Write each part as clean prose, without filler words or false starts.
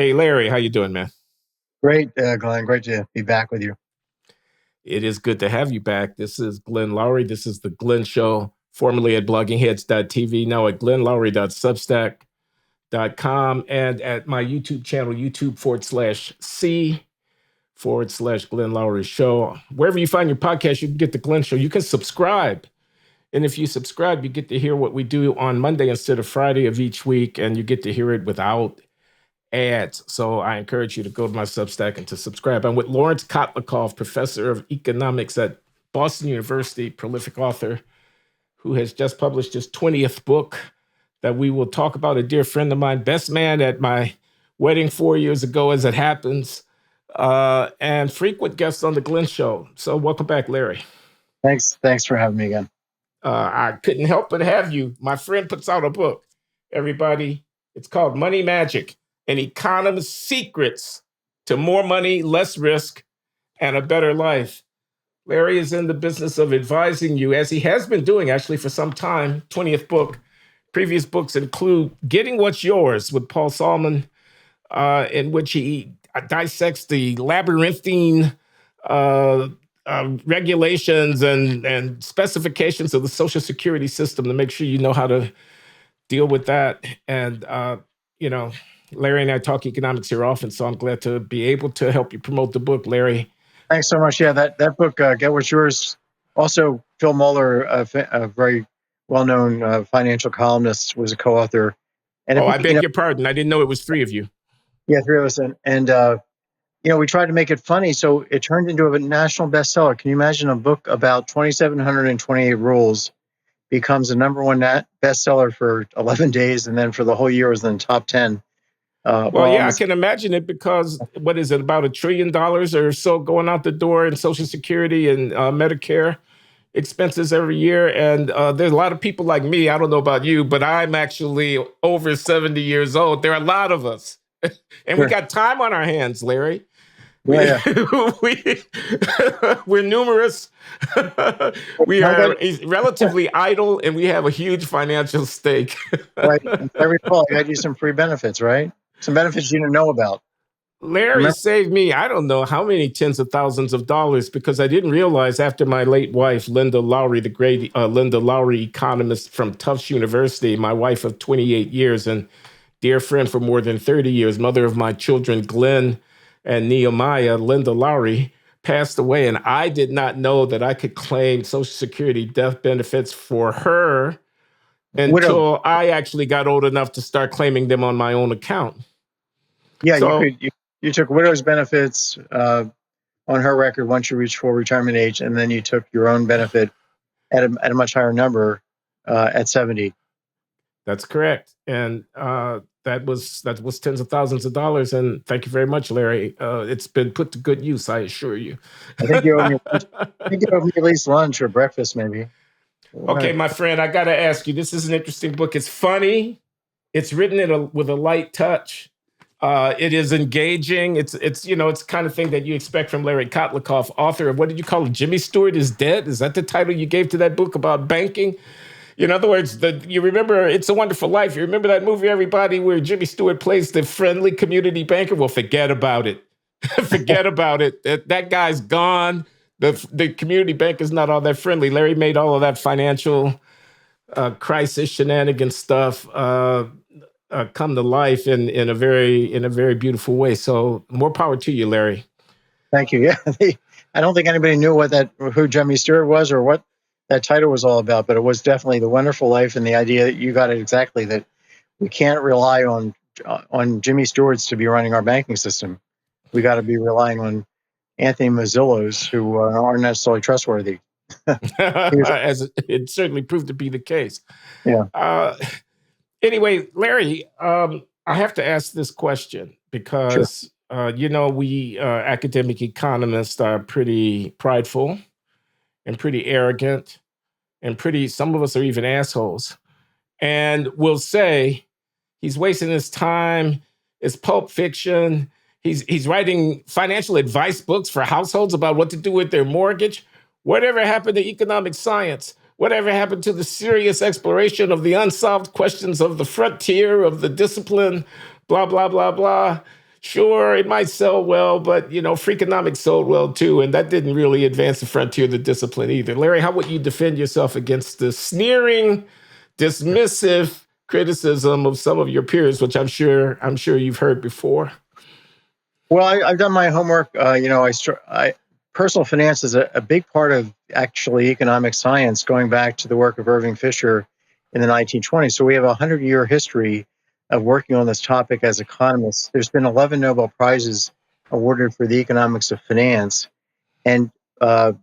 Hey, Larry, how you doing, man? Great, Glenn. Great to be back with you. It is good to have you back. This is Glenn Loury. This is the Glenn Show, formerly at bloggingheads.tv, now at glennlowry.substack.com, and at my YouTube channel, youtube.com/C/ Glenn Loury Show. Wherever you find your podcast, you can get the Glenn Show. You can subscribe. And if you subscribe, you get to hear what we do on Monday instead of Friday of each week, and you get to hear it without ads. So I encourage you to go to my Substack and to subscribe. I'm with Laurence Kotlikoff, professor of economics at Boston University, prolific author who has just published his 20th book that we will talk about. A dear friend of mine, best man at my wedding 4 years ago, as it happens, and frequent guest on the Glenn Show. So welcome back, Larry. Thanks for having me again. I couldn't help but have you. My friend puts out a book, everybody. It's called Money Magic: An Economist's Secrets to More Money, Less Risk, and a Better Life. Larry is in the business of advising you, as he has been doing actually for some time. 20th book. Previous books include Getting What's Yours with Paul Solomon, in which he dissects the labyrinthine regulations and specifications of the Social Security system to make sure you know how to deal with that. And, Larry and I talk economics here often, so I'm glad to be able to help you promote the book, Larry. Thanks so much. Yeah, that book, Get What's Yours. Also, Phil Mueller, a very well-known financial columnist, was a co-author. And I beg your pardon. I didn't know it was three of you. Yeah, three of us. And we tried to make it funny, so it turned into a national bestseller. Can you imagine a book about 2,728 rules becomes a number one bestseller for 11 days, and then for the whole year was in the top 10? I can imagine it because what is it, about $1 trillion or so going out the door in Social Security and Medicare expenses every year. And there's a lot of people like me. I don't know about you, but I'm actually over 70 years old. There are a lot of us. And we got time on our hands, Larry. Yeah. We're numerous. We are relatively idle, and we have a huge financial stake. Right. I recall I got you some free benefits, right? Some benefits you didn't know about. Larry saved me, I don't know how many tens of thousands of dollars, because I didn't realize after my late wife, Linda Loury, the great Linda Loury, economist from Tufts University, my wife of 28 years and dear friend for more than 30 years, mother of my children, Glenn and Nehemiah, Linda Loury, passed away. And I did not know that I could claim Social Security death benefits for her until I actually got old enough to start claiming them on my own account. Yeah, so, you took widow's benefits on her record once you reached full retirement age, and then you took your own benefit at a much higher number at 70. That's correct. And that was tens of thousands of dollars. And thank you very much, Larry. It's been put to good use, I assure you. I think you owe me at least lunch or breakfast, maybe. Okay, my friend, I got to ask you, this is an interesting book. It's funny. It's written with a light touch. It is engaging. It's the kind of thing that you expect from Larry Kotlikoff, author of, what did you call it? Jimmy Stewart is Dead? Is that the title you gave to that book about banking? In other words, you remember It's a Wonderful Life. You remember that movie, everybody, where Jimmy Stewart plays the friendly community banker? Well, forget about it. Forget about it. That guy's gone. The community bank is not all that friendly. Larry made all of that financial crisis shenanigan stuff come to life in a very beautiful way. So more power to you, Larry. Thank you. Yeah, I don't think anybody knew who Jimmy Stewart was or what that title was all about, but it was definitely The Wonderful Life, and the idea that you got it exactly, that we can't rely on Jimmy Stewart's to be running our banking system. We got to be relying on Anthony Mazzillos, who aren't necessarily trustworthy. As it certainly proved to be the case. Yeah. Anyway, Larry, I have to ask this question because, we academic economists are pretty prideful and pretty arrogant and some of us are even assholes. And we'll say he's wasting his time. It's pulp fiction. He's writing financial advice books for households about what to do with their mortgage. Whatever happened to economic science? Whatever happened to the serious exploration of the unsolved questions of the frontier of the discipline, blah, blah, blah, blah. Sure, it might sell well, but Freakonomics sold well too, and that didn't really advance the frontier of the discipline either. Larry, how would you defend yourself against the sneering, dismissive criticism of some of your peers, which I'm sure you've heard before? Well, I've done my homework. Personal finance is a big part of actually economic science, going back to the work of Irving Fisher in the 1920s. So we have a 100-year history of working on this topic as economists. There's been 11 Nobel Prizes awarded for the economics of finance, and I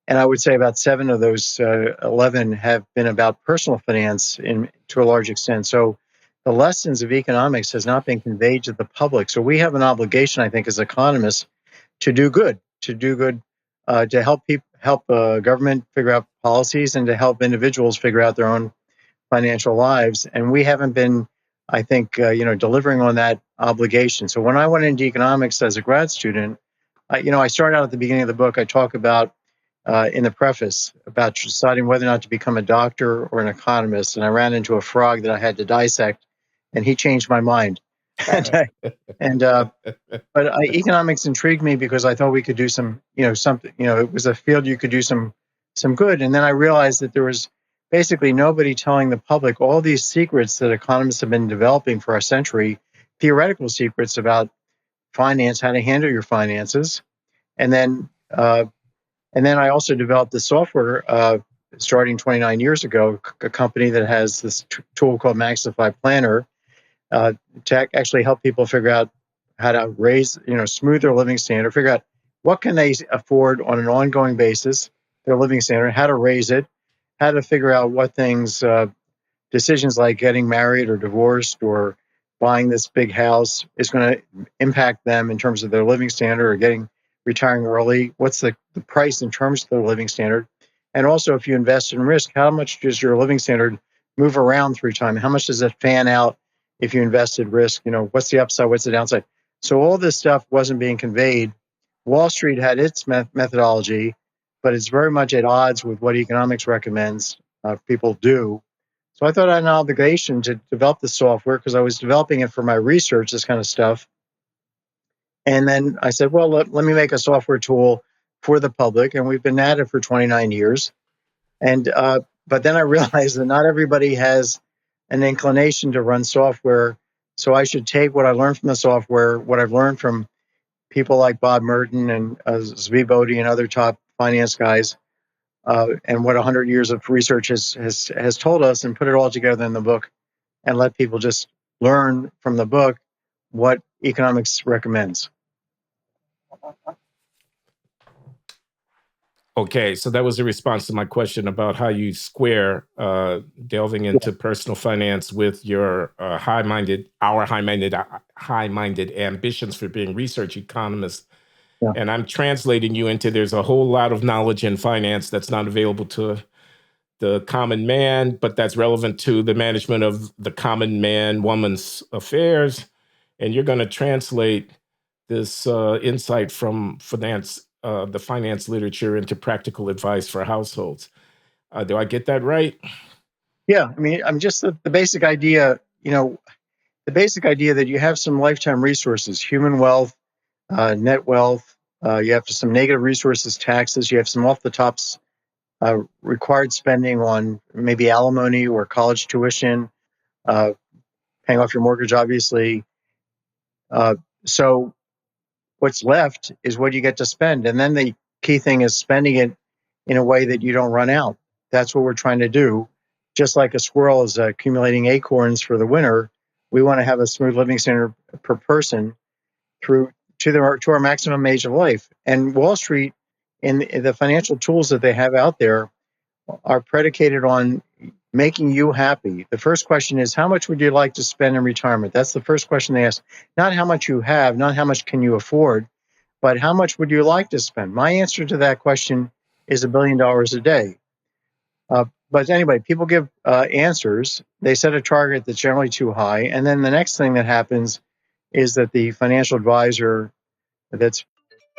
would say about 7 of those 11 have been about personal finance to a large extent. So the lessons of economics has not been conveyed to the public. So we have an obligation, I think, as economists, to do good, to help government figure out policies, and to help individuals figure out their own financial lives. And we haven't been, I think, delivering on that obligation. So when I went into economics as a grad student, I started out at the beginning of the book. I talk about in the preface about deciding whether or not to become a doctor or an economist, and I ran into a frog that I had to dissect, and he changed my mind. and But economics intrigued me because I thought we could do something. It was a field you could do some good. And then I realized that there was basically nobody telling the public all these secrets that economists have been developing for a century, theoretical secrets about finance, how to handle your finances, and then. And then I also developed the software starting 29 years ago, a company that has this tool called Maxify Planner to actually help people figure out how to smooth their living standard, figure out what can they afford on an ongoing basis, their living standard, how to raise it, how to figure out what things, decisions like getting married or divorced or buying this big house is going to impact them in terms of their living standard, or retiring early. What's the price in terms of their living standard? And also, if you invest in risk, how much does your living standard move around through time? How much does it fan out if you invested risk? What's the upside? What's the downside? So all this stuff wasn't being conveyed. Wall Street had its methodology, but it's very much at odds with what economics recommends people do. So I thought I had an obligation to develop the software because I was developing it for my research, this kind of stuff. And then I said, well, let me make a software tool for the public. And we've been at it for 29 years. And but then I realized that not everybody has an inclination to run software. So I should take what I learned from the software, what I've learned from people like Bob Merton and Zvi Bodie and other top finance guys, and what 100 years of research has told us, and put it all together in the book, and let people just learn from the book what economics recommends. Okay, so that was a response to my question about how you square delving into personal finance with your high-minded ambitions for being research economists. Yeah. And I'm translating you into there's a whole lot of knowledge in finance that's not available to the common man, but that's relevant to the management of the common man, woman's affairs. And you're going to translate this insight from the finance literature into practical advice for households. Do I get that right? Yeah, I mean, I'm just the basic idea, the basic idea that you have some lifetime resources, human wealth, net wealth, you have some negative resources, taxes, you have some off the tops required spending on maybe alimony or college tuition, paying off your mortgage, obviously. So what's left is what you get to spend. And then the key thing is spending it in a way that you don't run out. That's what we're trying to do. Just like a squirrel is accumulating acorns for the winter, we want to have a smooth living standard per person to our maximum age of life. And Wall Street, in the financial tools that they have out there, are predicated on making you happy. The first question is, how much would you like to spend in retirement? That's the first question they ask. Not how much you have, not how much can you afford, but how much would you like to spend? My answer to that question is $1 billion a day. But anyway, people give answers. They set a target that's generally too high. And then the next thing that happens is that the financial advisor that's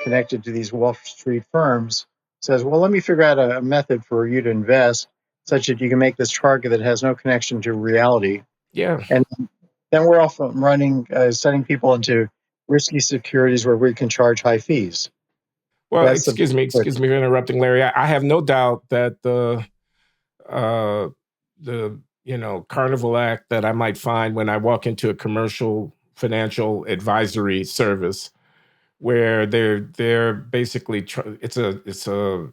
connected to these Wall Street firms says, well, let me figure out a method for you to invest such that you can make this target that has no connection to reality. Yeah. And then we're off running, setting people into risky securities where we can charge high fees. Well, That's the excuse me for interrupting, Larry. I have no doubt that the Carnival Act that I might find when I walk into a commercial financial advisory service, where they're basically it's a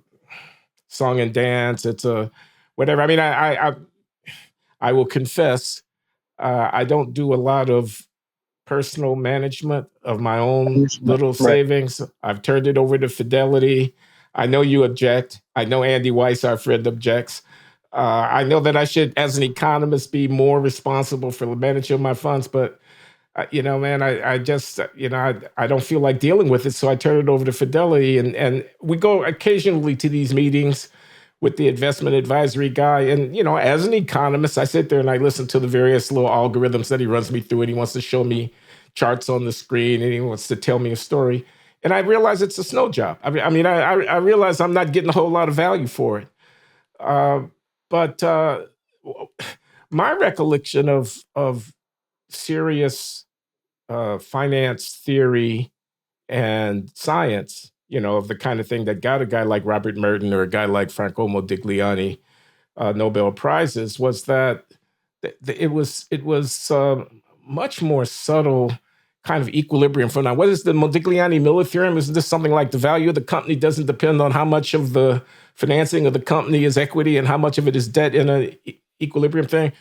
song and dance, it's a whatever. I mean, I will confess, I don't do a lot of personal management of my own little right. savings. I've turned it over to Fidelity. I know you object. I know Andy Weiss, our friend, objects. I know that I should, as an economist, be more responsible for the management of my funds, but man, I just, I don't feel like dealing with it, so I turn it over to Fidelity, and we go occasionally to these meetings with the investment advisory guy, and as an economist, I sit there and I listen to the various little algorithms that he runs me through, and he wants to show me charts on the screen, and he wants to tell me a story, and I realize it's a snow job. I realize I'm not getting a whole lot of value for it, but my recollection of serious finance theory and science, of the kind of thing that got a guy like Robert Merton or a guy like Franco Modigliani Nobel Prizes, was that it was much more subtle kind of equilibrium for now. What is the Modigliani-Miller theorem? Is this something like the value of the company doesn't depend on how much of the financing of the company is equity and how much of it is debt in an equilibrium thing?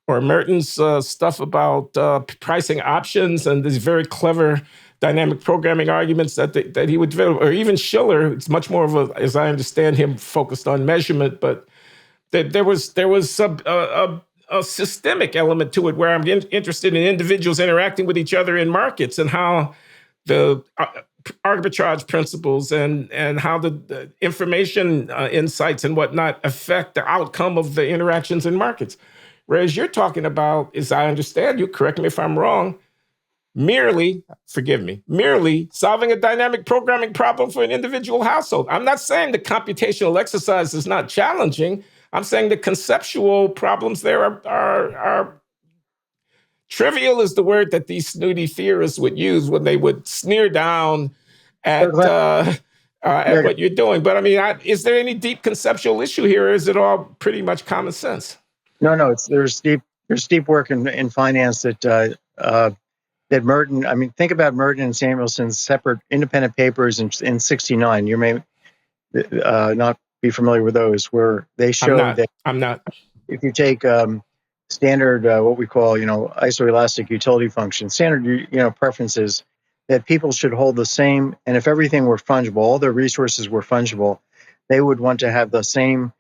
Or Merton's stuff about pricing options and these very clever dynamic programming arguments that he would develop, or even Schiller. It's much more of a, as I understand him, focused on measurement, but there was a systemic element to it where I'm interested in individuals interacting with each other in markets and how the arbitrage principles and how the information insights and whatnot affect the outcome of the interactions in markets. Whereas you're talking about, as I understand you, correct me if I'm wrong, merely solving a dynamic programming problem for an individual household. I'm not saying the computational exercise is not challenging. I'm saying the conceptual problems there are trivial is the word that these snooty theorists would use when they would sneer down at what you're doing. But I mean, is there any deep conceptual issue here, or is it all pretty much common sense? No. There's deep work in finance that Merton. I mean, think about Merton and Samuelson's separate independent papers in '69. You may not be familiar with those, where they showed that I'm not. if you take standard what we call isoelastic utility function, standard preferences, that people should hold the same, and if everything were fungible, all their resources were fungible, they would want to have the same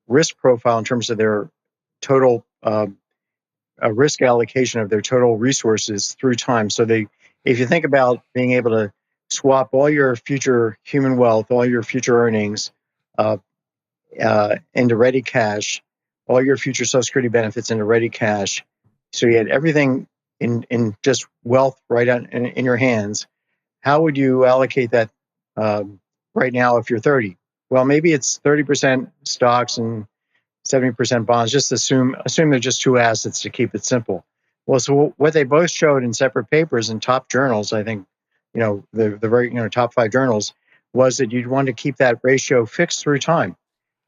risk profile in terms of their total risk allocation of their total resources through time. So if you think about being able to swap all your future human wealth, all your future earnings into ready cash, all your future Social Security benefits into ready cash, so you had everything in just wealth right in your hands, how would you allocate that right now if you're 30? Well, maybe it's 30% stocks and 70% bonds. Just assume they're just two assets to keep it simple. Well, so what they both showed in separate papers in top journals, I think, the very top 5 journals, was that you'd want to keep that ratio fixed through time.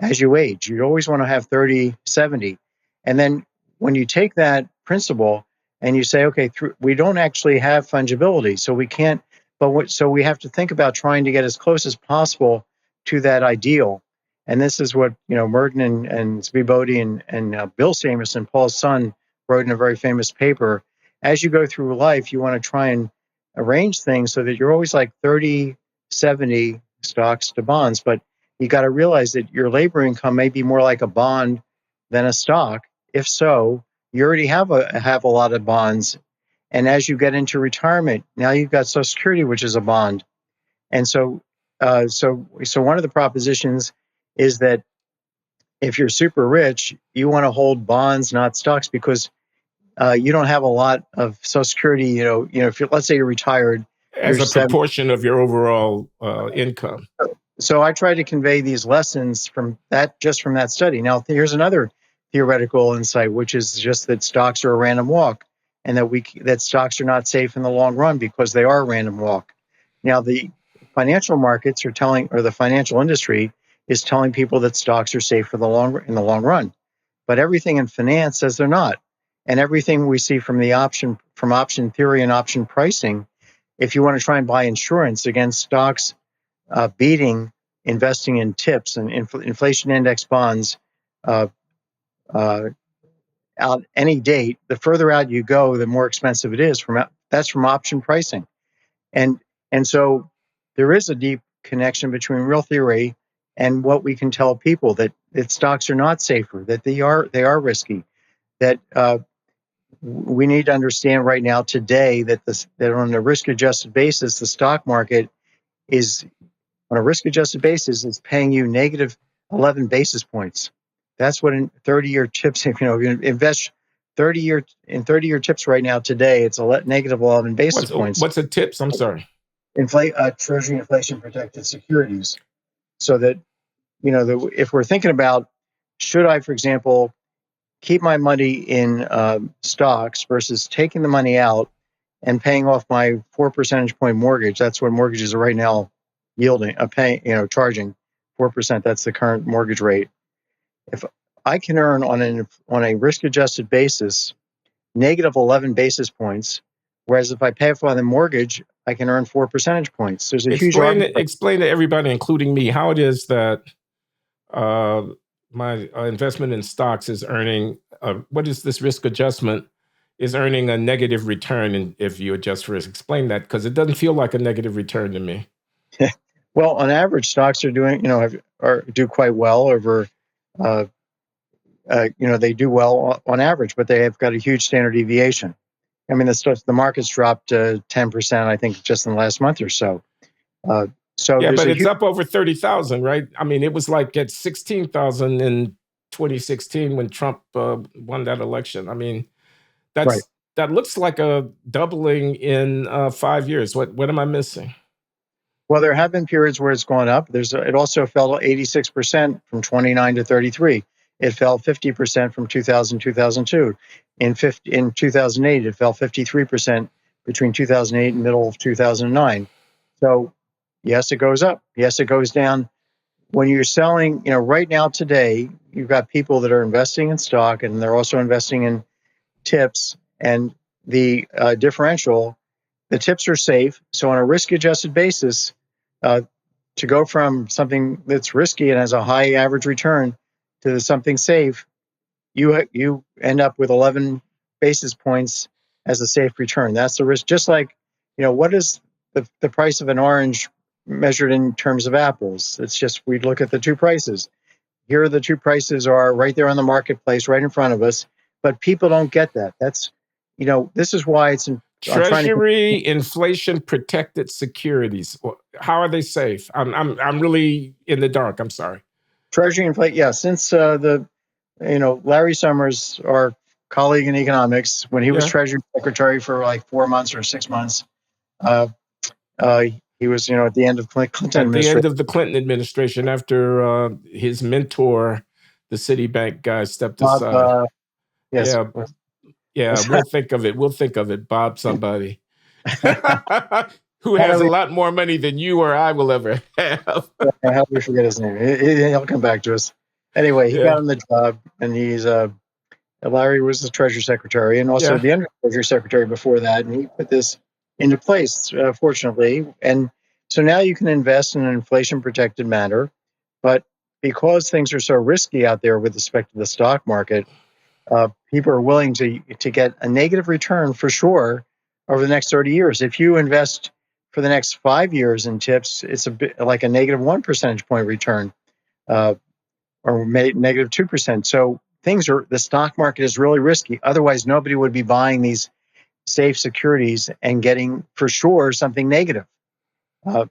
As you age, you always want to have 30-70. And then when you take that principle and you say, okay, we don't actually have fungibility, so we can't, so we have to think about trying to get as close as possible to that ideal. And this is what Merton and Zvi Bodie and Bill Samuelson, Paul's son, wrote in a very famous paper. As you go through life, you want to try and arrange things so that you're always like 30-70 stocks to bonds. But you got to realize that your labor income may be more like a bond than a stock. If so, you already have a lot of bonds. And as you get into retirement, now you've got Social Security, which is a bond. And so one of the propositions is that if you're super rich, you want to hold bonds, not stocks, because you don't have a lot of Social Security. If let's say you're retired, As a proportion of your overall income. So I try to convey these lessons from that study. Now, here's another theoretical insight, which is just that stocks are a random walk. and that stocks are not safe in the long run because they are a random walk. Now, the financial markets or the financial industry is telling people that stocks are safe in the long run, but everything in finance says they're not. And everything we see from option theory and option pricing, if you want to try and buy insurance against stocks beating investing in tips and inflation index bonds uh, uh, out any date, the further out you go, the more expensive it is. That's from option pricing, and so there is a deep connection between real theory and what we can tell people that stocks are not safer, that they are risky, that we need to understand right now today that on a risk adjusted basis, the stock market is on a risk adjusted basis is paying you negative 11 basis points. That's what in 30-year tips, if you invest 30-year tips right now today, it's negative 11 basis points. What's the tips? I'm sorry. Treasury inflation protected securities. So that, if we're thinking about, should I, for example, keep my money in stocks versus taking the money out and paying off my 4 percentage point mortgage. That's what mortgages are right now yielding, charging 4%. That's the current mortgage rate. If I can earn on a risk adjusted basis negative 11 basis points, whereas if I pay off on the mortgage, I can earn 4 percentage points. There's a huge argument. Explain to everybody, including me, how it is that my investment in stocks is earning, what is this risk adjustment, is earning a negative return if you adjust for risk. Explain that, because it doesn't feel like a negative return to me. Well, on average, stocks are doing, do quite well over, they do well on average, but they have got a huge standard deviation. I mean, the market's dropped 10%, I think, just in the last month or so. But it's up over 30,000, right? I mean, it was like at 16,000 in 2016 when Trump won that election. I mean, that looks like a doubling in 5 years. What am I missing? Well, there have been periods where it's gone up. It also fell 86% from 29 to 33. It fell 50% from 2000 to 2002. In 2008, it fell 53% between 2008 and middle of 2009. So, yes, it goes up. Yes, it goes down. When you're selling, right now today, you've got people that are investing in stock and they're also investing in tips, and the differential, the tips are safe. So on a risk-adjusted basis, to go from something that's risky and has a high average return to something safe, you end up with 11 basis points as a safe return. That's the risk. Just like, what is the price of an orange measured in terms of apples? It's just, we look at the two prices. Here the two prices are right there on the marketplace, right in front of us. But people don't get that. That's, this is why it's Treasury inflation protected securities. How are they safe? I'm really in the dark. I'm sorry. Treasury inflation. Yeah, since Larry Summers, our colleague in economics, when he was Treasury Secretary for like 4 months or 6 months, he was, at the end of Clinton administration. At the end of the Clinton administration, after his mentor, the Citibank guy, stepped aside. Yes. Yeah, we'll think of it, Bob somebody. Who has a lot more money than you or I will ever have. How do we forget his name? He'll come back to us. Anyway, he got him the job, and he's Larry was the Treasury Secretary and also the Under Treasury Secretary before that, and he put this into place, fortunately. And so now you can invest in an inflation-protected manner, but because things are so risky out there with respect to the stock market, people are willing to get a negative return for sure over the next 30 years. If you invest for the next 5 years in tips, it's a bit like a negative 1 percentage point return, or negative 2%. So the stock market is really risky. Otherwise, nobody would be buying these safe securities and getting for sure something negative. So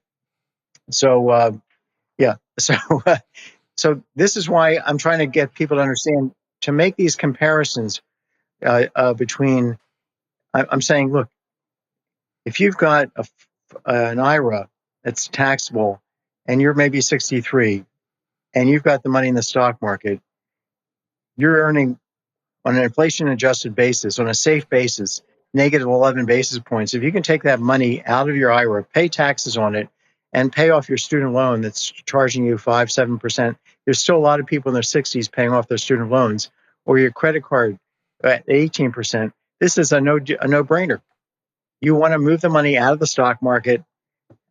this is why I'm trying to get people to understand, to make these comparisons between. I'm saying, look, if you've got an IRA that's taxable and you're maybe 63 and you've got the money in the stock market, you're earning on an inflation adjusted basis, on a safe basis, negative 11 basis points. If you can take that money out of your IRA, pay taxes on it, and pay off your student loan that's charging you 5-7%, there's still a lot of people in their 60s paying off their student loans, or your credit card at 18%. This is a no-brainer. You want to move the money out of the stock market,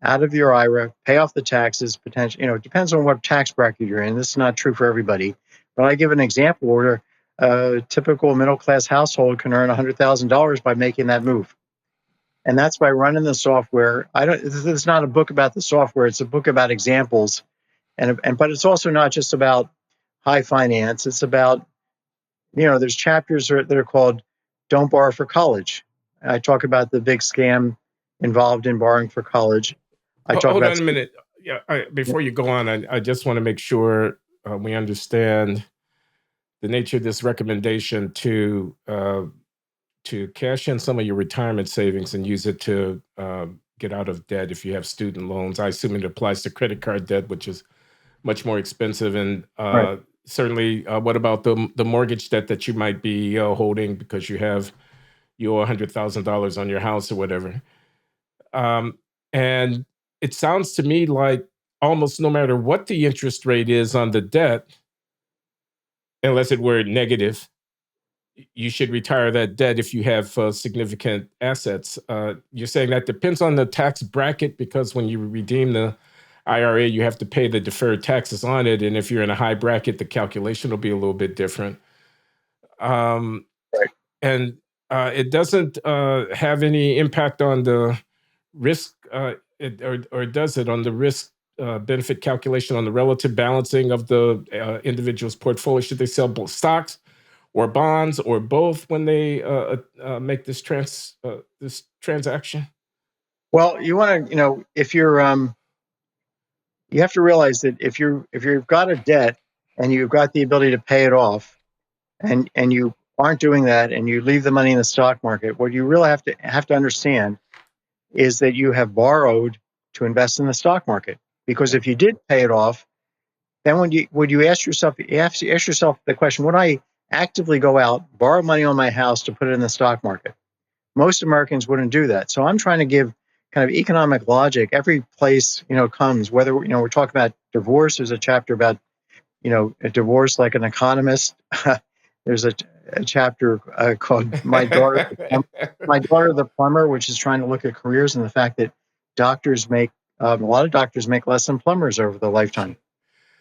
out of your IRA, pay off the taxes, potentially, it depends on what tax bracket you're in. This is not true for everybody. But I give an example where a typical middle-class household can earn $100,000 by making that move. And that's by running the software. This is not a book about the software. It's a book about examples. But it's also not just about high finance. It's about, there's chapters that are called Don't Borrow for College. I talk about the big scam involved in borrowing for college. Hold on a minute. Yeah, before you go on, I just want to make sure we understand the nature of this recommendation to cash in some of your retirement savings and use it to get out of debt if you have student loans. I assume it applies to credit card debt, which is much more expensive. And Right. certainly, what about the mortgage debt that you might be holding because you owe $100,000 on your house or whatever? And it sounds to me like almost no matter what the interest rate is on the debt, unless it were negative, you should retire that debt if you have significant assets. You're saying that depends on the tax bracket because when you redeem the IRA, you have to pay the deferred taxes on it. And if you're in a high bracket, the calculation will be a little bit different. Um, Right. and it doesn't have any impact on the risk, or does it on the risk benefit calculation on the relative balancing of the individual's portfolio? Should they sell both stocks or bonds or both when they make this transaction? Well, you want to, if you're, you have to realize that if you've got a debt and you've got the ability to pay it off, and you aren't doing that, and you leave the money in the stock market, what you really have to understand is that you have borrowed to invest in the stock market. Because if you did pay it off, then would you ask yourself the question: would I actively go out, borrow money on my house to put it in the stock market? Most Americans wouldn't do that. So I'm trying to give kind of economic logic. Every place comes, whether we're talking about divorce. There's a chapter about a divorce like an economist. There's a chapter called My Daughter the Plumber, which is trying to look at careers and the fact that doctors make a lot of doctors make less than plumbers over the lifetime.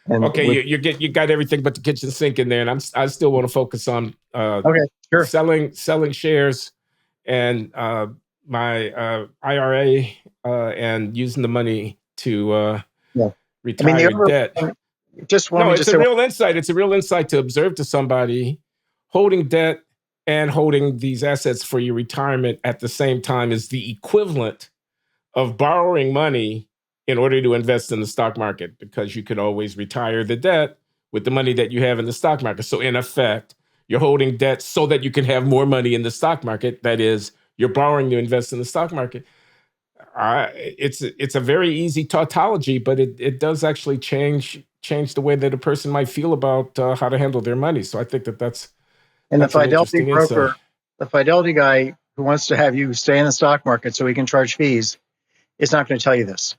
And Okay, you got everything but the kitchen sink in there, and I still want to focus on okay, sure. selling shares and my IRA and using the money to Yeah. retire debt. It's a real insight. It's a real insight to observe to somebody holding debt and holding these assets for your retirement at the same time is the equivalent of borrowing money in order to invest in the stock market, because you could always retire the debt with the money that you have in the stock market. So in effect, you're holding debt so that you can have more money in the stock market. That is, you're borrowing to invest in the stock market. It's a very easy tautology, but it does actually change the way that a person might feel about how to handle their money. So I think that's and the Fidelity an broker, insight. the Fidelity guy who wants to have you stay in the stock market so he can charge fees, is not going to tell you this.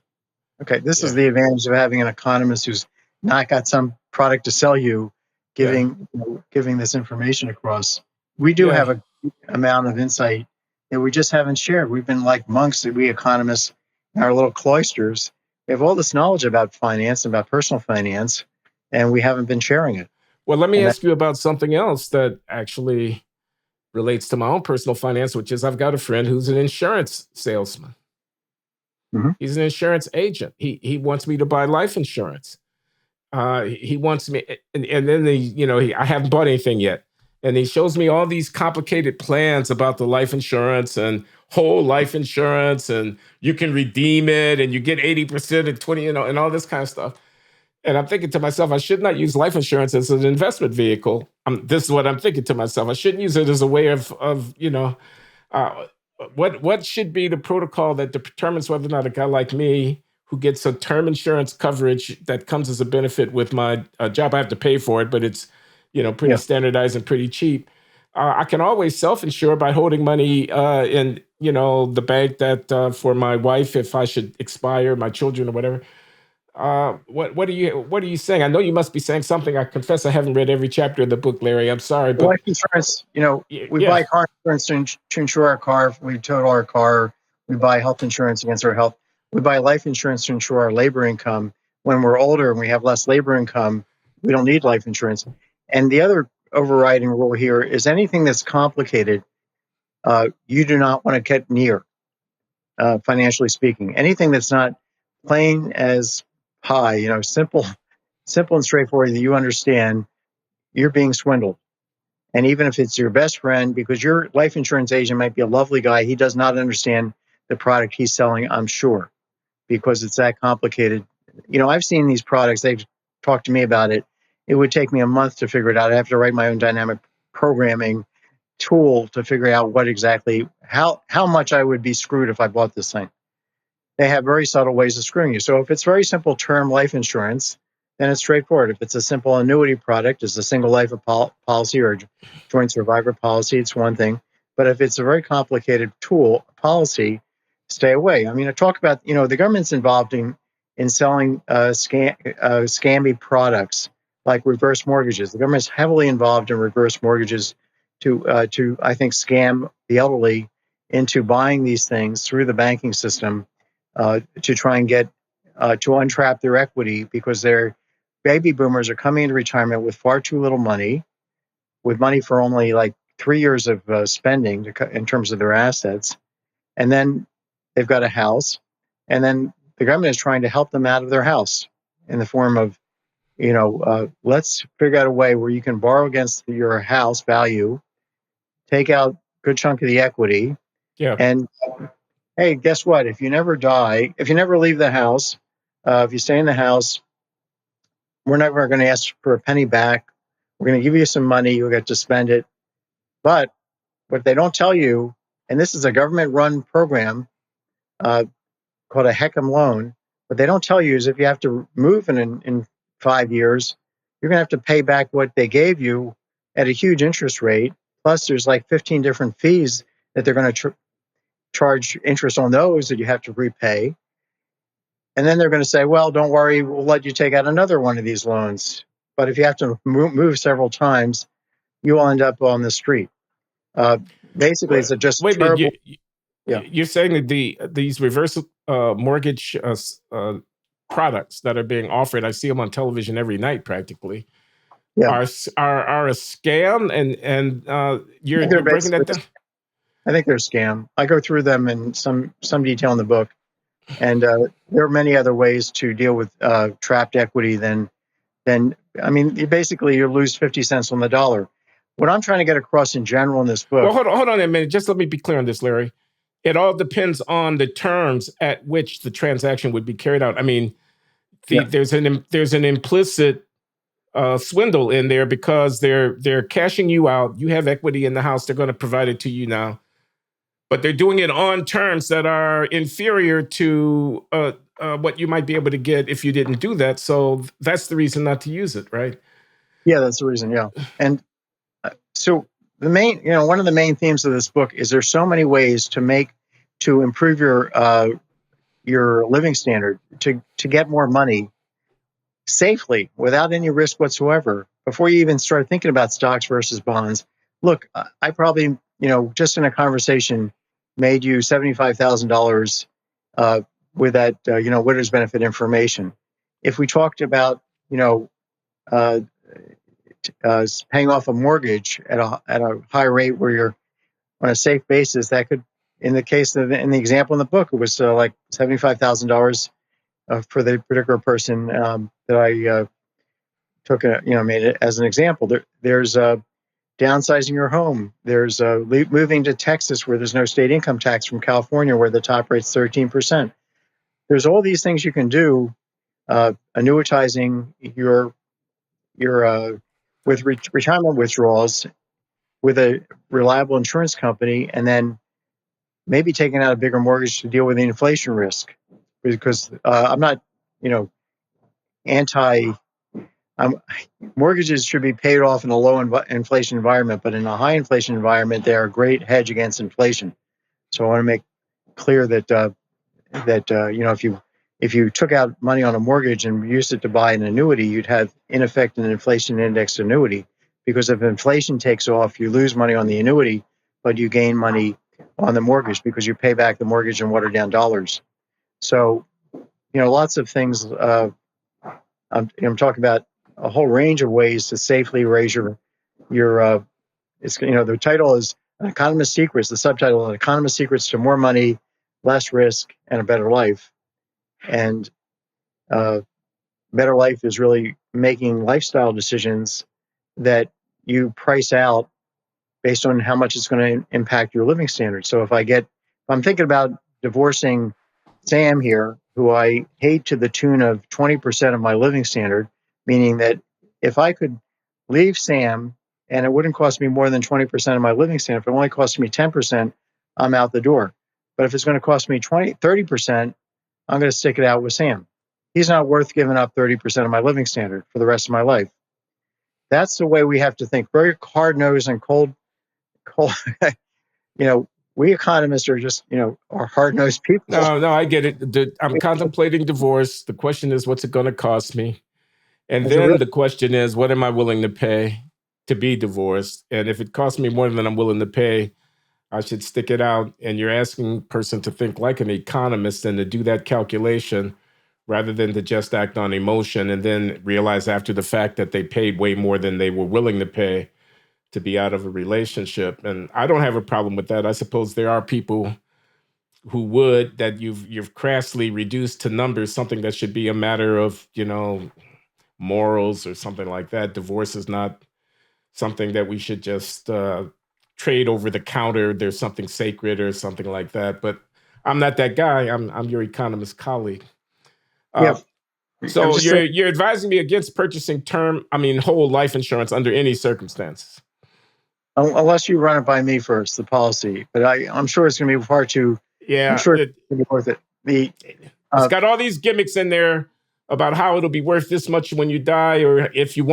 Okay, this is the advantage of having an economist who's not got some product to sell you, giving this information across. We do have a amount of insight that we just haven't shared. We've been like monks, we economists, in our little cloisters. We have all this knowledge about finance, about personal finance, and we haven't been sharing it. Well, let me ask you about something else that actually relates to my own personal finance, which is I've got a friend who's an insurance salesman. Mm-hmm. He's an insurance agent. He wants me to buy life insurance. He wants me, and then I haven't bought anything yet. And he shows me all these complicated plans about the life insurance and whole life insurance, and you can redeem it, and you get 80% and 20, and all this kind of stuff. And I'm thinking to myself, I should not use life insurance as an investment vehicle. This is what I'm thinking to myself. I shouldn't use it as a way of what should be the protocol that determines whether or not a guy like me who gets a term insurance coverage that comes as a benefit with my job, I have to pay for it, but it's pretty standardized and pretty cheap. I can always self-insure by holding money in, the bank that for my wife if I should expire, my children or whatever. What are you saying? I know you must be saying something. I confess I haven't read every chapter of the book, Larry. I'm sorry, but Life insurance, we yeah, buy car insurance to insure our car. If we total our car, we buy health insurance against our health. We buy life insurance to insure our labor income. When we're older and we have less labor income, we don't need life insurance. And the other overriding rule here is anything that's complicated, you do not want to get near, financially speaking. Anything that's not plain as pie, simple and straightforward that you understand, you're being swindled. And even if it's your best friend, because your life insurance agent might be a lovely guy, he does not understand the product he's selling, I'm sure, because it's that complicated. I've seen these products, they've talked to me about it. It would take me a month to figure it out. I have to write my own dynamic programming tool to figure out how much I would be screwed if I bought this thing. They have very subtle ways of screwing you. So if it's very simple term life insurance, then it's straightforward. If it's a simple annuity product, it's a single life policy or joint survivor policy, it's one thing. But if it's a very complicated policy, stay away. I mean, I talk about, the government's involved in selling scammy products like reverse mortgages. The government's heavily involved in reverse mortgages to I think, scam the elderly into buying these things through the banking system, to try and get to untrap their equity, because their baby boomers are coming into retirement with far too little money, with money for only like 3 years of spending in terms of their assets. And then they've got a house. And then the government is trying to help them out of their house in the form of, let's figure out a way where you can borrow against your house value, take out a good chunk of the equity, yeah. and hey, guess what? If you never die, if you never leave the house, if you stay in the house, we're never going to ask for a penny back. We're going to give you some money. You'll get to spend it. But what they don't tell you, and this is a government-run program uh, called a HECM loan, what they don't tell you is if you have to move in 5 years, you're going to have to pay back what they gave you at a huge interest rate. Plus, there's like 15 different fees that they're going to charge interest on those that you have to repay. And then they're going to say, well, don't worry, we'll let you take out another one of these loans. But if you have to move several times, you will end up on the street. Uh, Basically, it's just Wait a minute. terrible. Yeah. You're saying that these reverse mortgage products that are being offered, I see them on television every night practically, Yeah. are a scam, and you're breaking that down. I think they're a scam. I go through them in some detail in the book. And there are many other ways to deal with trapped equity than I mean, you lose 50 cents on the dollar. What I'm trying to get across in general in this book. Well, hold on a minute. Just let me be clear on this, Larry. It all depends on the terms at which the transaction would be carried out. I mean, there's an implicit swindle in there because they're cashing you out. You have equity in the house. They're going to provide it to you now, but they're doing it on terms that are inferior to what you might be able to get if you didn't do that. So that's the reason not to use it, right? Yeah, that's the reason. Yeah. And so one of the main themes of this book is there's so many ways to improve your living standard, to get more money safely without any risk whatsoever before you even start thinking about stocks versus bonds. Look, I probably, just in a conversation, made you $75,000 with that, widow's benefit information. If we talked about, uh, paying off a mortgage at a high rate where you're on a safe basis, that could, in the example in the book, it was like $75,000 for the particular person that I took made it as an example. There's downsizing your home. There's moving to Texas where there's no state income tax from California where the top rate's 13%. There's all these things you can do, annuitizing your with retirement withdrawals with a reliable insurance company, and then maybe taking out a bigger mortgage to deal with the inflation risk. Because I'm not, anti Mortgages should be paid off in a low inflation environment, but in a high inflation environment, they are a great hedge against inflation. So I want to make clear that if you took out money on a mortgage and used it to buy an annuity, you'd have in effect an inflation indexed annuity, because if inflation takes off, you lose money on the annuity, but you gain money on the mortgage because you pay back the mortgage in watered down dollars. So lots of things. I'm talking about a whole range of ways to safely raise your it's the title is An Economist's Secrets. The subtitle: An Economist's Secrets to More Money, Less Risk, and a Better Life. And better life is really making lifestyle decisions that you price out based on how much it's going to impact your living standards. So if I'm thinking about divorcing Sam here, who I hate to the tune of 20% of my living standard, meaning that if I could leave Sam and it wouldn't cost me more than 20% of my living standard, if it only cost me 10%, I'm out the door. But if it's going to cost me 30%, I'm going to stick it out with Sam. He's not worth giving up 30% of my living standard for the rest of my life. That's the way we have to think, very hard-nosed and cold. We economists are just, are hard-nosed people. No, I get it. I'm contemplating divorce. The question is, what's it going to cost me? And then the question is, what am I willing to pay to be divorced? And if it costs me more than I'm willing to pay, I should stick it out. And you're asking a person to think like an economist and to do that calculation rather than to just act on emotion and then realize after the fact that they paid way more than they were willing to pay to be out of a relationship. And I don't have a problem with that. I suppose there are people who would, that you've crassly reduced to numbers, something that should be a matter of, morals or something like that. Divorce is not something that we should just trade over the counter. There's something sacred or something like that. But I'm not that guy. I'm your economist colleague. So you're advising me against purchasing whole life insurance under any circumstances. Unless you run it by me first, the policy. But I'm sure it's going to be far too. Yeah, I'm sure it's going to be worth it. It's got all these gimmicks in there about how it'll be worth this much when you die, or if you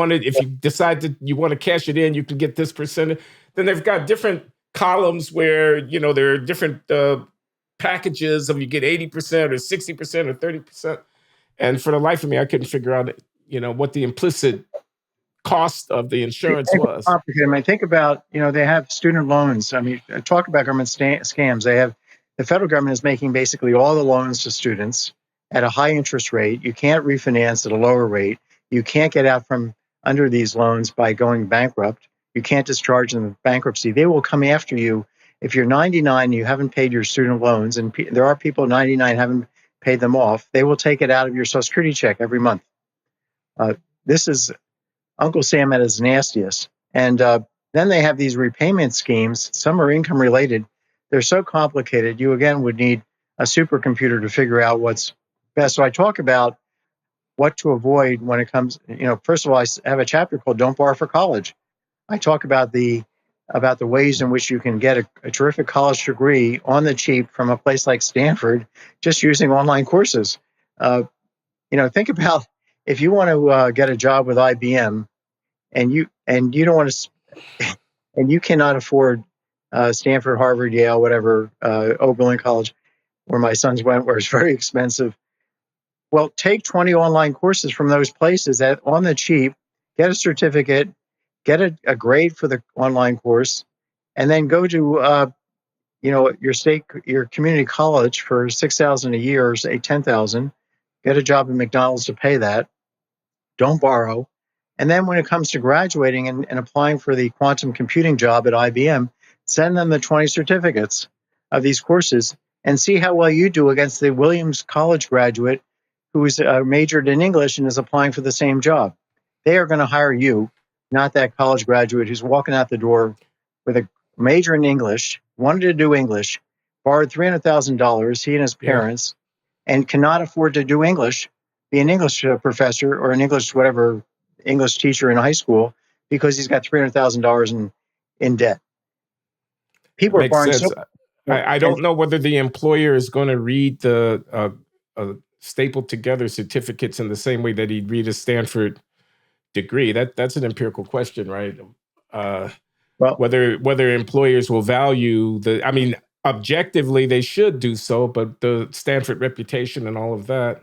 decide that you want to cash it in, you can get this percentage. Then they've got different columns where there are different packages of you get 80% or 60% or 30%. And for the life of me, I couldn't figure out what the implicit cost of the insurance was. Think about, they have student loans. Talk about government scams. The federal government is making basically all the loans to students at a high interest rate. You can't refinance at a lower rate. You can't get out from under these loans by going bankrupt. You can't discharge them in bankruptcy. They will come after you if you're 99 and you haven't paid your student loans, and there are people 99 haven't paid them off. They will take it out of your Social Security check every month. This is Uncle Sam at his nastiest. And then they have these repayment schemes. Some are income related. They're so complicated. You, again, would need a supercomputer to figure out what's best. So I talk about what to avoid when it comes, first of all, I have a chapter called Don't Borrow for College. I talk about the ways in which you can get a terrific college degree on the cheap from a place like Stanford, just using online courses. Think about if you want to get a job with IBM, and you don't want to, and you cannot afford Stanford, Harvard, Yale, whatever, Oberlin College, where my sons went, where it's very expensive. Well, take 20 online courses from those places on the cheap, get a certificate, get a grade for the online course, and then go to your community college for $6,000 a year, or say $10,000. Get a job at McDonald's to pay that. Don't borrow. And then when it comes to graduating and applying for the quantum computing job at IBM, send them the 20 certificates of these courses and see how well you do against the Williams College graduate who is majored in English and is applying for the same job. They are going to hire you, not that college graduate who's walking out the door with a major in English, wanted to do English, borrowed $300,000, he and his parents, and cannot afford to do English, be an English professor or an English teacher in high school, because he's got $300,000 in debt. People are borrowing. I don't know whether the employer is going to read the stapled together certificates in the same way that he'd read a Stanford degree? That's an empirical question, right? Well, Whether employers will value I mean, objectively they should do so, but the Stanford reputation and all of that.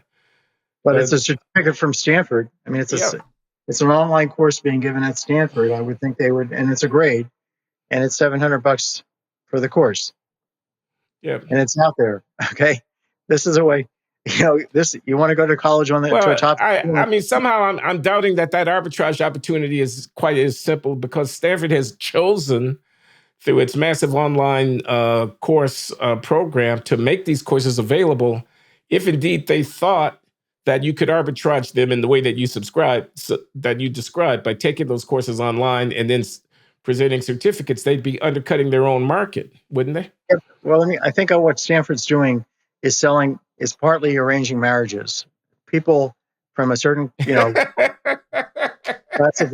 but it's But a certificate from Stanford. I mean, yeah, it's an online course being given at Stanford. I would think they would, and it's a grade, and it's $700 for the course, yeah. and it's out there. Okay, this is a way. This you want to go to college to a Well, top I school. mean, somehow I'm doubting that arbitrage opportunity is quite as simple because Stanford has chosen through its massive online course program to make these courses available. If indeed they thought that you could arbitrage them in the way that that you described by taking those courses online and then presenting certificates, they'd be undercutting their own market, wouldn't they? Well, I think what Stanford's doing is partly arranging marriages. People from a certain, class of,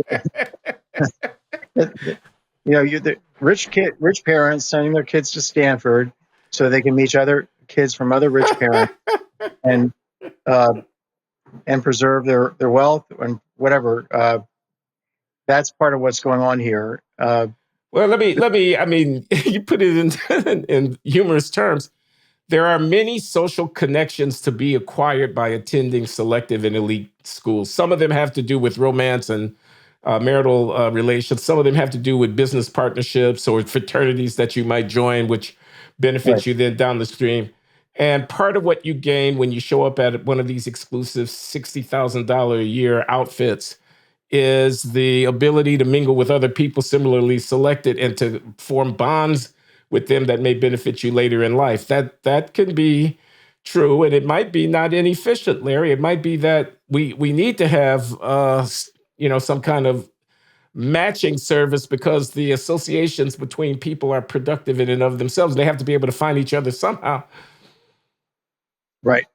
the rich parents sending their kids to Stanford so they can meet other kids from other rich parents and uh, and preserve their wealth and whatever. That's part of what's going on here. Well, let me. I mean, you put it in humorous terms. There are many social connections to be acquired by attending selective and elite schools. Some of them have to do with romance and marital relations. Some of them have to do with business partnerships or fraternities that you might join, which Right, benefits you then down the stream. And part of what you gain when you show up at one of these exclusive $60,000 a year outfits is the ability to mingle with other people similarly selected and to form bonds with them that may benefit you later in life. That can be true, and it might be not inefficient, Larry. It might be that we need to have some kind of matching service because the associations between people are productive in and of themselves. They have to be able to find each other somehow. right.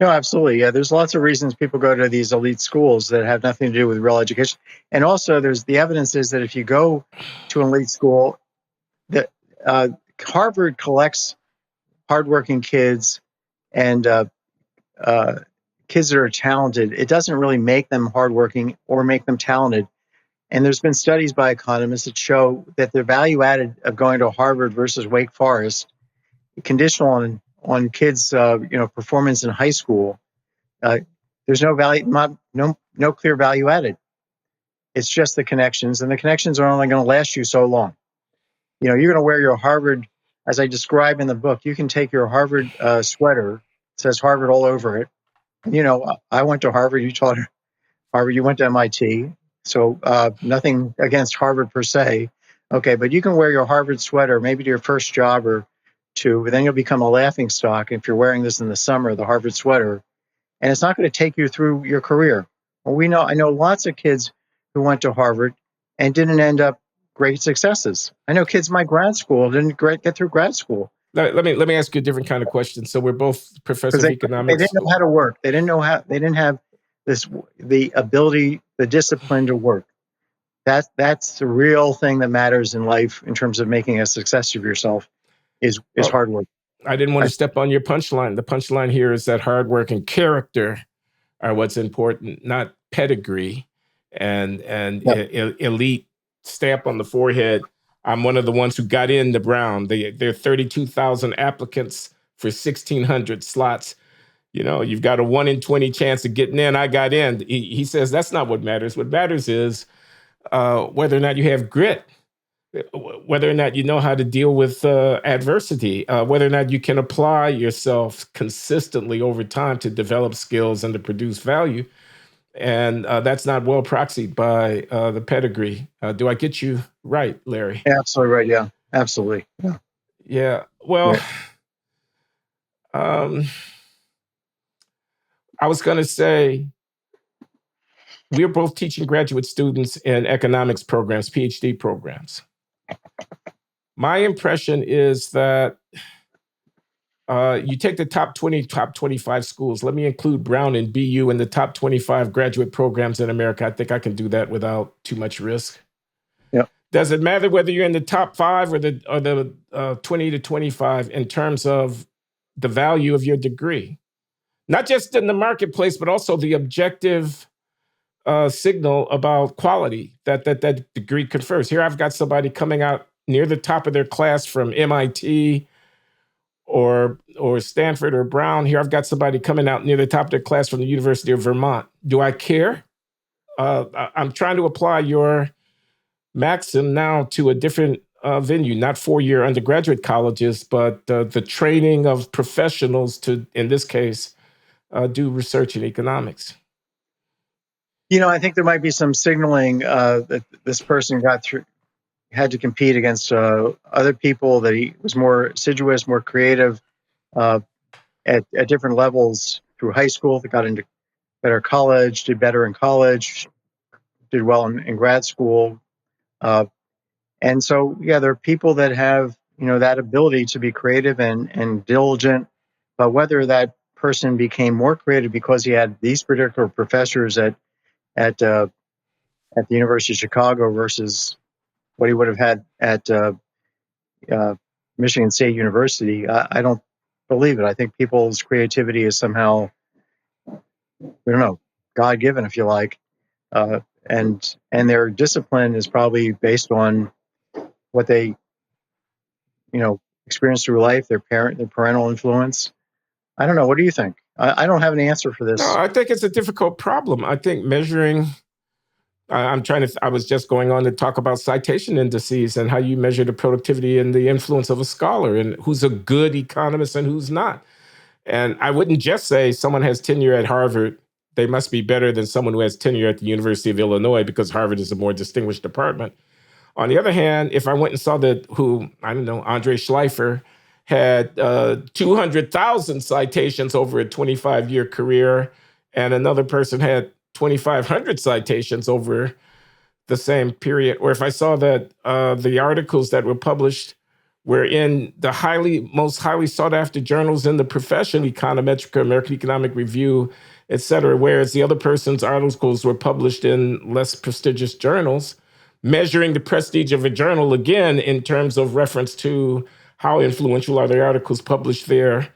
No, absolutely. Yeah, there's lots of reasons people go to these elite schools that have nothing to do with real education. And also, there's the evidence is that if you go to an elite school, that Harvard collects hardworking kids and kids that are talented. It doesn't really make them hardworking or make them talented. And there's been studies by economists that show that the value added of going to Harvard versus Wake Forest, conditional on kids' performance in high school. There's no value, no clear value added. It's just the connections, and the connections are only going to last you so long. You're going to wear your Harvard, as I describe in the book. You can take your Harvard sweater, it says Harvard all over it. I went to Harvard. You taught Harvard. You went to MIT. So nothing against Harvard per se. Okay, but you can wear your Harvard sweater maybe to your first job or two, but then you'll become a laughing stock if you're wearing this in the summer, the Harvard sweater, and it's not going to take you through your career. Well, I know lots of kids who went to Harvard and didn't end up great successes. I know kids in my grad school didn't get through grad school Let me ask you a different kind of question. So we're both professor because of they economics. didn't know how to work. They didn't have the ability, the discipline to work. That's the real thing that matters in life in terms of making a success of yourself is Well, hard work. I didn't want I, to step on your punchline. The punchline here is that hard work and character are what's important, not pedigree and yeah, elite stamp on the forehead. I'm one of the ones who got in the Brown. There are 32,000 applicants for 1,600 slots. You've got a 1 in 20 chance of getting in. I got in. He says that's not what matters. What matters is whether or not you have grit, whether or not you know how to deal with adversity, whether or not you can apply yourself consistently over time to develop skills and to produce value. And that's not well proxied by the pedigree. Do I get you right, Larry? absolutely right. Yeah, absolutely. Yeah, Yeah. Well, yeah. um, I was going to say we're both teaching graduate students in economics programs, PhD programs. My impression is that you take the top 20, top 25 schools. Let me include Brown and BU in the top 25 graduate programs in America. I think I can do that without too much risk. Yeah. Does it matter whether you're in the top 5 or the 20 to 25 in terms of the value of your degree? Not just in the marketplace, but also the objective signal about quality that degree confers. Here I've got somebody coming out near the top of their class from MIT or Stanford or Brown. Here I've got somebody coming out near the top of their class from the University of Vermont. Do I care? I'm trying to apply your maxim now to a different venue, not four-year undergraduate colleges, but the training of professionals to, in this case, do research in economics. I think there might be some signaling that this person had to compete against other people, that he was more assiduous, more creative at different levels through high school, that got into better college, did better in college, did well in grad school. And so, there are people that have, that ability to be creative and diligent, but whether that person became more creative because he had these particular professors at the University of Chicago versus what he would have had at Michigan State University, I don't believe it. I think people's creativity is somehow, we don't know, God-given, if you like, and their discipline is probably based on what they, experience through life, their parental influence. I don't know. What do you think? I don't have an answer for this. No, I think it's a difficult problem. I think measuring, I was just going on to talk about citation indices and how you measure the productivity and the influence of a scholar and who's a good economist and who's not. And I wouldn't just say someone has tenure at Harvard, they must be better than someone who has tenure at the University of Illinois because Harvard is a more distinguished department. On the other hand, if I went and saw Andre Schleifer had 200,000 citations over a 25-year career, and another person had 2,500 citations over the same period, or if I saw that the articles that were published were in the most highly sought after journals in the profession, Econometrica, American Economic Review, et cetera, whereas the other person's articles were published in less prestigious journals, measuring the prestige of a journal, again, in terms of reference to how influential are the articles published there,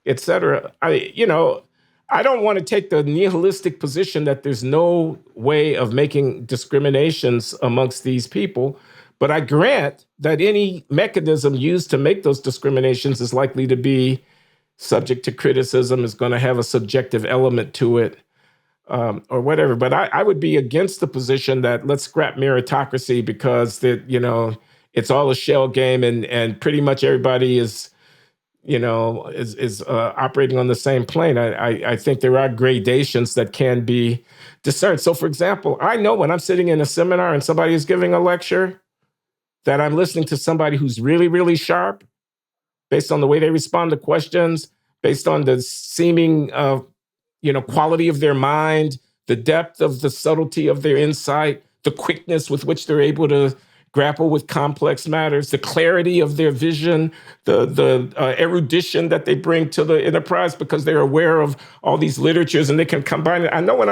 et cetera. I don't want to take the nihilistic position that there's no way of making discriminations amongst these people, but I grant that any mechanism used to make those discriminations is likely to be subject to criticism, is going to have a subjective element to it, or whatever. But I would be against the position that let's scrap meritocracy because it's all a shell game and pretty much everybody is operating on the same plane. I think there are gradations that can be discerned. So, for example, I know when I'm sitting in a seminar and somebody is giving a lecture that I'm listening to somebody who's really, really sharp based on the way they respond to questions, based on the seeming quality of their mind, the depth of the subtlety of their insight, the quickness with which they're able to grapple with complex matters, the clarity of their vision, the erudition that they bring to the enterprise because they're aware of all these literatures and they can combine it. I know when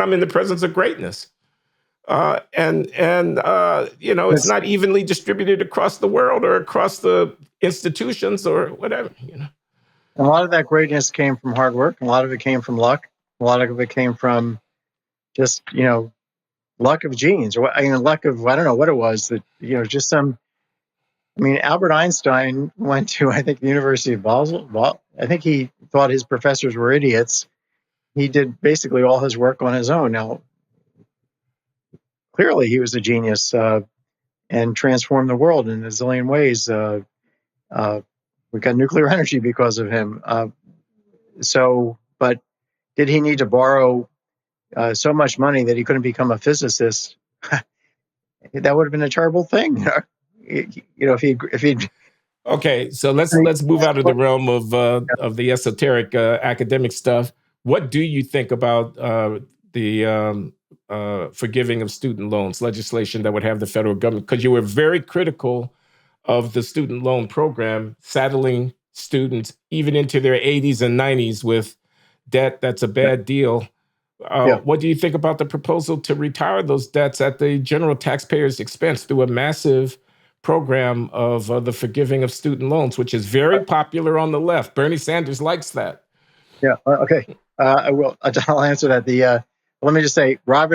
I'm in the presence of greatness, it's not evenly distributed across the world or across the institutions or whatever. A lot of that greatness came from hard work. A lot of it came from luck. A lot of it came from just luck of genes, or luck of, I don't know what it was, that just some. Albert Einstein went to, I think, the University of Basel. Well, I think he thought his professors were idiots. He did basically all his work on his own. Now, clearly, he was a genius and transformed the world in a zillion ways. We got nuclear energy because of him. But did he need to borrow so much money that he couldn't become a physicist? That would have been a terrible thing. If he. Okay, so let's move out of the realm of the esoteric academic stuff. What do you think about the forgiving of student loans legislation that would have the federal government? Because you were very critical of the student loan program, saddling students even into their 80s and 90s with debt that's a bad deal. What do you think about the proposal to retire those debts at the general taxpayer's expense through a massive program of the forgiving of student loans, which is very popular on the left? Bernie Sanders likes that. Yeah. Okay. I will. I'll answer that. let me just say, Bob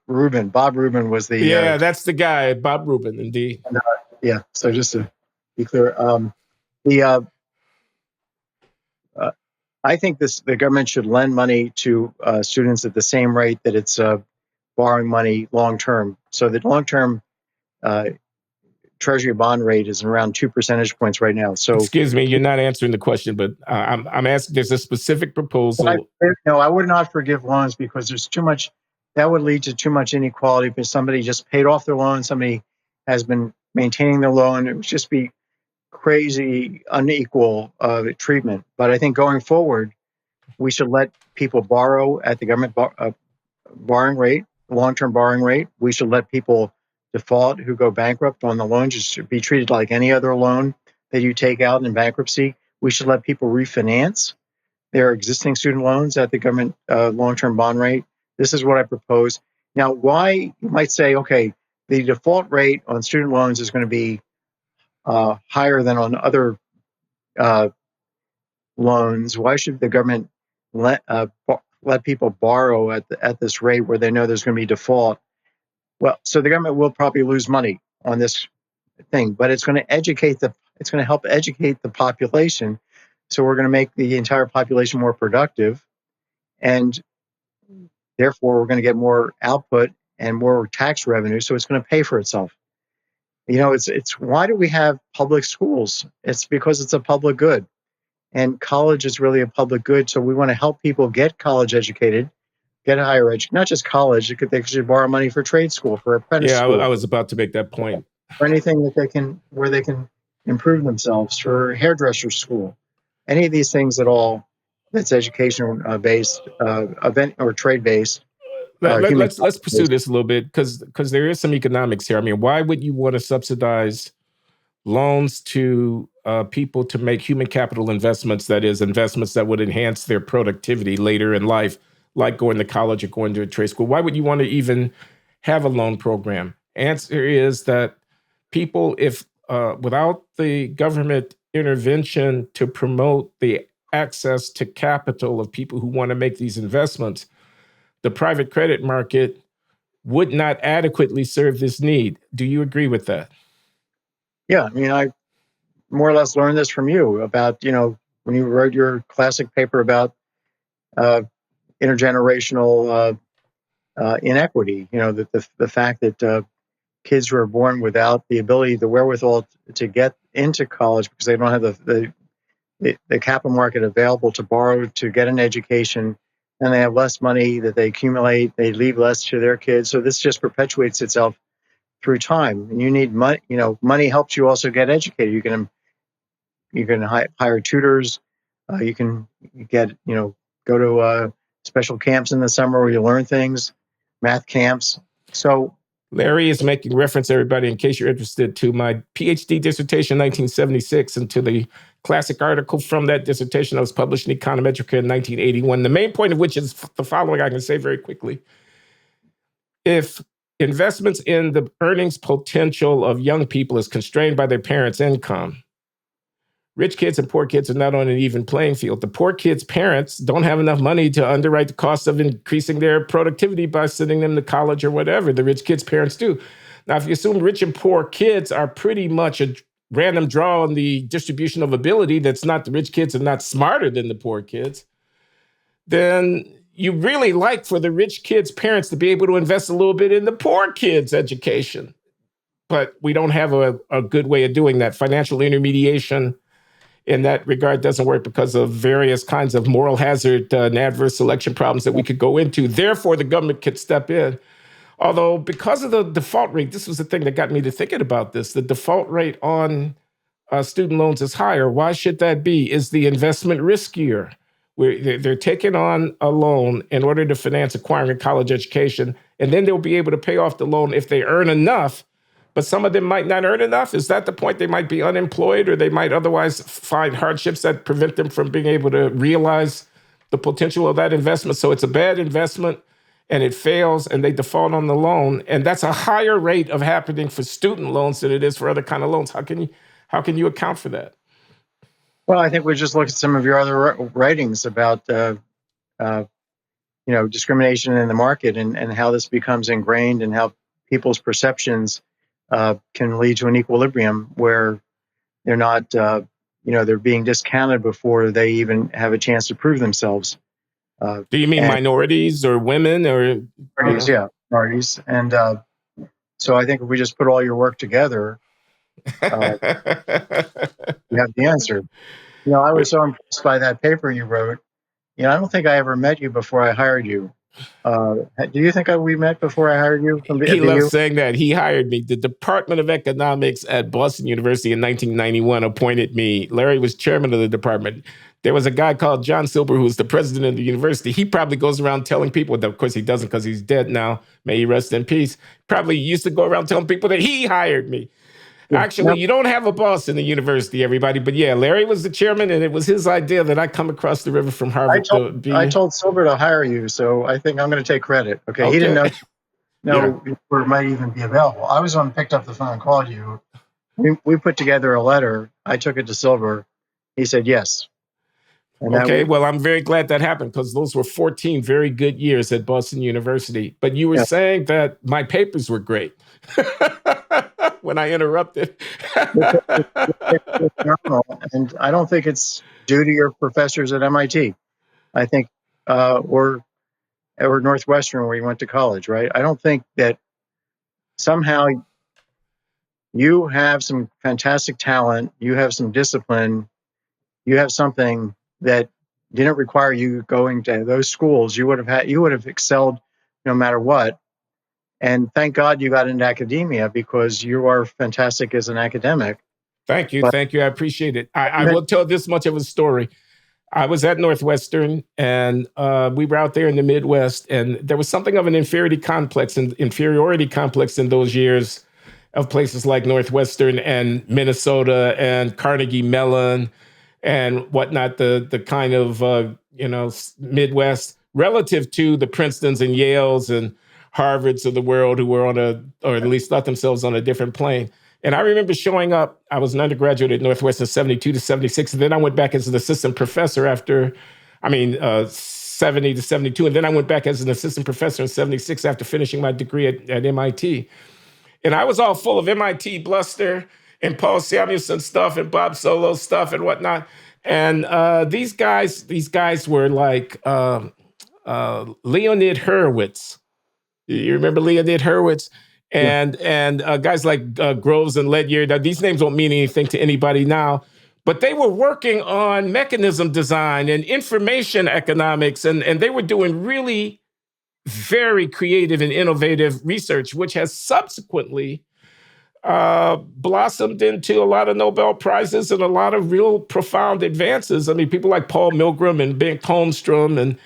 Rubin was the, Yeah, that's the guy, Bob Rubin, indeed. yeah. So just to be clear, the, I think the government should lend money to students at the same rate that it's borrowing money long term. So the long term Treasury bond rate is around 2 percentage points right now. So excuse me, you're not answering the question, but I'm asking. There's a specific proposal. no, I would not forgive loans because there's too much. That would lead to too much inequality. Because somebody just paid off their loan, somebody has been maintaining their loan. It would just be crazy unequal treatment. But I think going forward, we should let people borrow at the government borrowing rate, long-term borrowing rate. We should let people default who go bankrupt on the loan just be treated like any other loan that you take out in bankruptcy. We should let people refinance their existing student loans at the government long-term bond rate. This is what I propose. Now, why you might say, okay, the default rate on student loans is going to be higher than on other loans. Why should the government let people borrow at this rate where they know there's going to be default? Well, so the government will probably lose money on this thing, but it's going to help educate the population. So we're going to make the entire population more productive, and therefore we're going to get more output and more tax revenue. So it's going to pay for itself. It's why do we have public schools? It's because it's a public good. And college is really a public good. So we want to help people get college educated, get a higher education, not just college. They should borrow money for trade school, for apprentice Yeah, school, I was about to make that point. for anything where they can improve themselves, for hairdresser school, any of these things at all that's education based, event or trade based, human Let's pursue based. this a little bit because there is some economics here. I mean, why would you want to subsidize loans to people to make human capital investments, that is, investments that would enhance their productivity later in life, like going to college or going to a trade school? Why would you want to even have a loan program? Answer is that people, if without the government intervention to promote the access to capital of people who want to make these investments, the private credit market would not adequately serve this need. Do you agree with that? Yeah, I mean, I more or less learned this from you about, when you wrote your classic paper about intergenerational inequity, the fact that kids who are born without the ability, the wherewithal to get into college because they don't have the capital market available to borrow to get an education, and they have less money that they accumulate, they leave less to their kids. So this just perpetuates itself through time. And you need money. Money helps you also get educated. You can hire tutors. You can go to special camps in the summer where you learn things, math camps. So Larry is making reference, everybody, in case you're interested, to my PhD dissertation in 1976 and to the classic article from that dissertation that was published in Econometrica in 1981. The main point of which is the following, I can say very quickly. If investments in the earnings potential of young people is constrained by their parents' income, rich kids and poor kids are not on an even playing field. The poor kids' parents don't have enough money to underwrite the cost of increasing their productivity by sending them to college or whatever. The rich kids' parents do. Now, if you assume rich and poor kids are pretty much a random draw on the distribution of ability, that's not the rich kids are not smarter than the poor kids, then you really like for the rich kids' parents to be able to invest a little bit in the poor kids' education. But we don't have a good way of doing that. Financial intermediation in that regard doesn't work because of various kinds of moral hazard and adverse selection problems that we could go into. Therefore, the government could step in. Although, because of the default rate, this was the thing that got me to thinking about this. The default rate on student loans is higher. Why should that be? Is the investment riskier? They're taking on a loan in order to finance acquiring a college education, and then they'll be able to pay off the loan if they earn enough. But some of them might not earn enough. Is that the point? They might be unemployed, or they might otherwise find hardships that prevent them from being able to realize the potential of that investment. So it's a bad investment and it fails and they default on the loan. And that's a higher rate of happening for student loans than it is for other kind of loans. How can you account for that? Well, I think we just look at some of your other writings about discrimination in the market, and how this becomes ingrained, and how people's perceptions can lead to an equilibrium where they're not, they're being discounted before they even have a chance to prove themselves. Do you mean And minorities or women or parties, parties. And so I think if we just put all your work together, you have the answer. I was so impressed by that paper you wrote. I don't think I ever met you before I hired you. Do you think we met before I hired you from He loves BU? saying that. He hired me. The Department of Economics at Boston University in 1991 appointed me. Larry was chairman of the department. There was a guy called John Silber who was the president of the university. He probably goes around telling people, of course he doesn't because he's dead now. May he rest in peace. Probably used to go around telling people that he hired me. Actually, you don't have a boss in the university, everybody. But yeah, Larry was the chairman, and it was his idea that I come across the river from Harvard I told Silver to hire you, so I think I'm going to take credit. Okay. He didn't know it might even be available. I was the one who picked up the phone and called you. We put together a letter. I took it to Silver. He said yes. Well, I'm very glad that happened because those were 14 very good years at Boston University. But you were saying that my papers were great when I interrupted. And I don't think it's due to your professors at MIT. I think, or Northwestern, where you went to college, right? I don't think that somehow you have some fantastic talent, you have some discipline, you have something that didn't require you going to those schools. You would have excelled no matter what. And thank God you got into academia, because you are fantastic as an academic. Thank you. I appreciate it. I will tell this much of a story. I was at Northwestern, and we were out there in the Midwest, and there was something of an inferiority complex in those years of places like Northwestern and Minnesota and Carnegie Mellon and whatnot, the kind of Midwest relative to the Princetons and Yales and Harvards of the world, who were or at least thought themselves on a different plane. And I remember showing up. I was an undergraduate at Northwestern 72 to 76. And then I went back as an assistant professor 70 to 72. And then I went back as an assistant professor in 76 after finishing my degree at MIT. And I was all full of MIT bluster and Paul Samuelson stuff and Bob Solo stuff and whatnot. And these guys were like Leonid Hurwitz. You remember Leonid Hurwitz? And guys like Groves and Ledyard. Now, these names don't mean anything to anybody now, but they were working on mechanism design and information economics, and they were doing really very creative and innovative research, which has subsequently blossomed into a lot of Nobel Prizes and a lot of real profound advances. I mean, people like Paul Milgram and Bengt Holmstrom and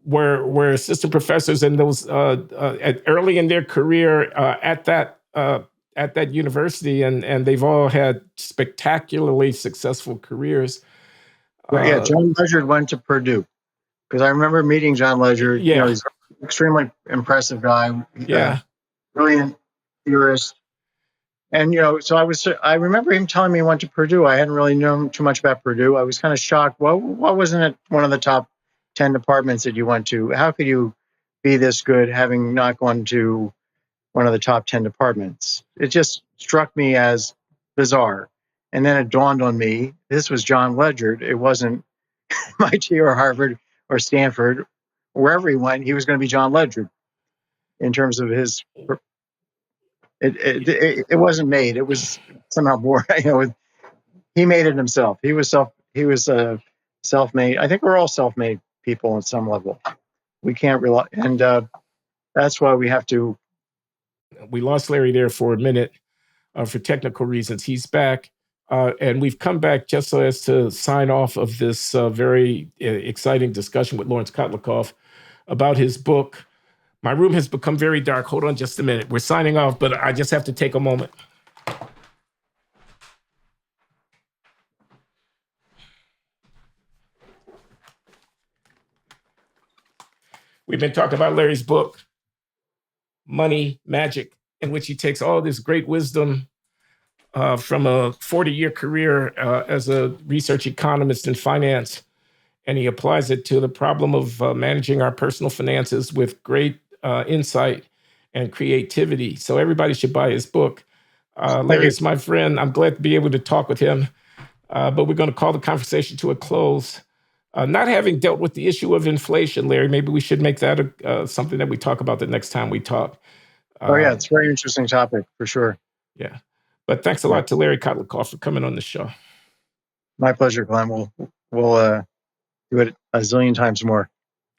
were assistant professors and those early in their career at that university, and they've all had spectacularly successful careers. John Ledyard went to Purdue, because I remember meeting John Ledyard. He's an extremely impressive guy. Brilliant theorist. And so I remember him telling me he went to Purdue. I hadn't really known too much about Purdue. I was kind of shocked. Well, why wasn't it one of the top 10 departments that you went to? How could you be this good having not gone to one of the top 10 departments? It just struck me as bizarre. And then it dawned on me, this was John Ledyard. It wasn't MIT or Harvard or Stanford. Wherever he went, he was going to be John Ledyard in terms of his. It wasn't made. It was somehow born. He made it himself. He was self-made. I think we're all self-made people on some level. We can't rely, and that's why we have to. We lost Larry there for a minute for technical reasons. He's back, and we've come back just so as to sign off of this very exciting discussion with Laurence Kotlikoff about his book. My room has become very dark. Hold on just a minute. We're signing off, but I just have to take a moment. We've been talking about Larry's book, Money Magic, in which he takes all this great wisdom from a 40-year career as a research economist in finance and he applies it to the problem of managing our personal finances with great insight and creativity. So everybody should buy his book. Larry is my friend. I'm glad to be able to talk with him, but we're going to call the conversation to a close. Not having dealt with the issue of inflation, Larry, maybe we should make that something that we talk about the next time we talk. It's a very interesting topic for sure. Yeah. But thanks a lot to Larry Kotlikoff for coming on the show. My pleasure, Glenn. We'll do it a zillion times more.